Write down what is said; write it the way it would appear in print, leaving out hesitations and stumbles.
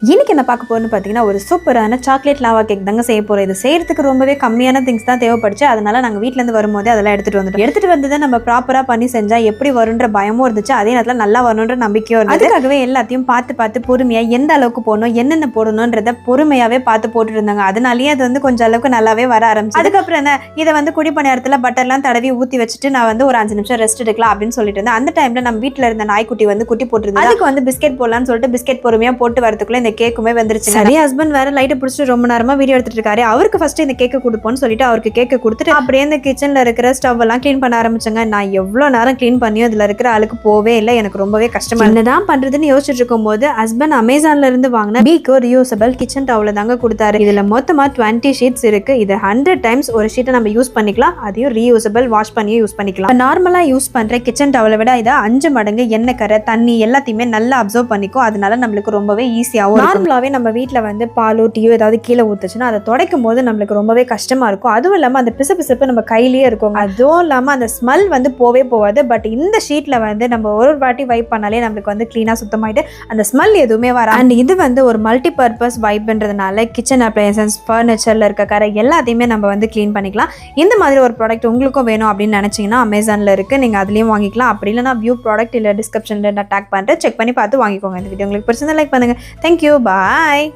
இன்னைக்கு என்ன பார்க்க போறோம்னு பார்த்தீங்கன்னா ஒரு சூப்பரான சாக்லேட் லாவா கேக் தாங்க செய்ய போறோம். இது செய்யறதுக்கு ரொம்பவே கம்மியான திங்ஸ் தான் தேவைப்படுச்சு. அதனால நாங்கள் வீட்டிலேருந்து வரும்போதே அதெல்லாம் எடுத்துட்டு வந்ததை நம்ம ப்ராப்பராக பண்ணி செஞ்சா எப்படி வரும்ன்ற பயமும் இருந்துச்சு. அதே நேரத்தில் நல்லா வரணுன்ற நம்பிக்கையும் இருந்துச்சு. அதுக்காகவே எல்லாத்தையும் பார்த்து பொறுமையாக எந்த அளவுக்கு போடணும், என்னென்ன போடணுன்றத பொறுமையாகவே பார்த்து போட்டுட்டு இருந்தாங்க. அதனாலேயே அது வந்து கொஞ்சம் அளவுக்கு நல்லாவே வர ஆரம்பிச்சு. அதுக்கப்புறம் என்ன இதை வந்து குடிப்பணியாரத்தில் பட்டர்லாம் தடவி ஊற்றி வச்சுட்டு நான் வந்து ஒரு 5 நிமிஷம் ரெஸ்ட் எடுக்கலாம் அப்படின்னு சொல்லிட்டு இருந்தேன். அந்த டைம்ல நம்ம வீட்டில் இருந்த நாய்க்குட்டி வந்து குட்டி போட்டுருந்தேன். அதுக்கு வந்து பிஸ்கெட் போடலான்னு சொல்லிட்டு பிஸ்கெட் பொறுமையாக போட்டு வரதுக்குள்ள இந்த கேக்குமே வந்துருச்சு. சரி, ஹஸ்பண்ட் வேற லைட்டை பிடிச்சிட்டு ரொம்ப நேரமா வீடியோ எடுத்துட்டு இருக்காரு. அவருக்கு ஃபர்ஸ்ட் இந்த கேக்கை கொடுப்போம்னு சொல்லிட்டு அவருக்கு கேக்கை கொடுத்துட்டு அப்படியே இந்த கிச்சன்ல இருக்கிற ஸ்டவ் எல்லாம் கிளீன் பண்ண ஆரம்பிச்சாங்க. நான் எவ்வளவு நேரம் கிளீன் பண்ணியும் இதுல இருக்கிற அழுக்கு போவே இல்லை. எனக்கு ரொம்பவே கஷ்டமா என்னதான் பண்றதுன்னு யோசிச்சுட்டு இருக்கும் போது ஹஸ்பண்ட் அமேசான்ல இருந்து வாங்கின பீகோ ரியூசபிள் கிச்சன் டவல தாங்க கொடுத்தாரு. இதுல மொத்தமா 20 ஷீட்ஸ் இருக்கு. இது 100 டைம்ஸ் ஒரு ஷீட்டை நம்ம யூஸ் பண்ணிக்கலாம். அதையும் ரீயூசபிள் வாஷ் பண்ணியும் யூஸ் பண்ணிக்கலாம். நார்மலா யூஸ் பண்ற கிச்சன் டவலை விட இதை 5 மடங்கு எண்ணெய் கரை தண்ணி எல்லாத்தையுமே நல்லா அப்சர்வ் பண்ணிக்கும். அதனால நம்மளுக்கு ரொம்பவே ஈஸியாகவும் நார்மலாவே நம்ம வீட்டில் வந்து பாலோ டீயோ ஏதாவது கீழே ஊற்றுச்சுன்னா அதை துடைக்கும் போது நம்மளுக்கு ரொம்பவே கஷ்டமா இருக்கும். அதுவும் இல்லாமல் அந்த பிசு நம்ம கையிலேயே இருக்கும். அதுவும் இல்லாமல் அந்த ஸ்மெல் வந்து போவே போகாது. பட் இந்த ஷீட்டில் வந்து நம்ம ஒரு வாட்டி வைப் பண்ணாலே நம்மளுக்கு வந்து க்ளீனாக சுத்தமாயிட்டு அந்த ஸ்மெல் எதுவுமே வர. அண்ட் இது வந்து ஒரு மல்டி பர்பஸ் வைப்ன்றதுனால கிச்சன் அப்ளையன்சஸ் ஃபர்னிச்சரில் இருக்க கரை எல்லாத்தையுமே நம்ம வந்து க்ளீன் பண்ணிக்கலாம். இந்த மாதிரி ஒரு ப்ராடக்ட் உங்களுக்கும் வேணும் அப்படின்னு நினச்சிங்கன்னா அமேசானில் இருக்குது, நீங்கள் அதுலேயும் வாங்கிக்கலாம். அப்படி இல்லைனா வியூ ப்ராடக்ட் இல்லை டிஸ்கிரிப்ஷனில் நான் டேக் பண்ணுறேன், செக் பண்ணி பார்த்து வாங்கிக்கோங்க. இந்த வீடியோ உங்களுக்கு பிடிச்சிருந்தா லைக் பண்ணுங்கள். தேங்க்யூ, பாய்.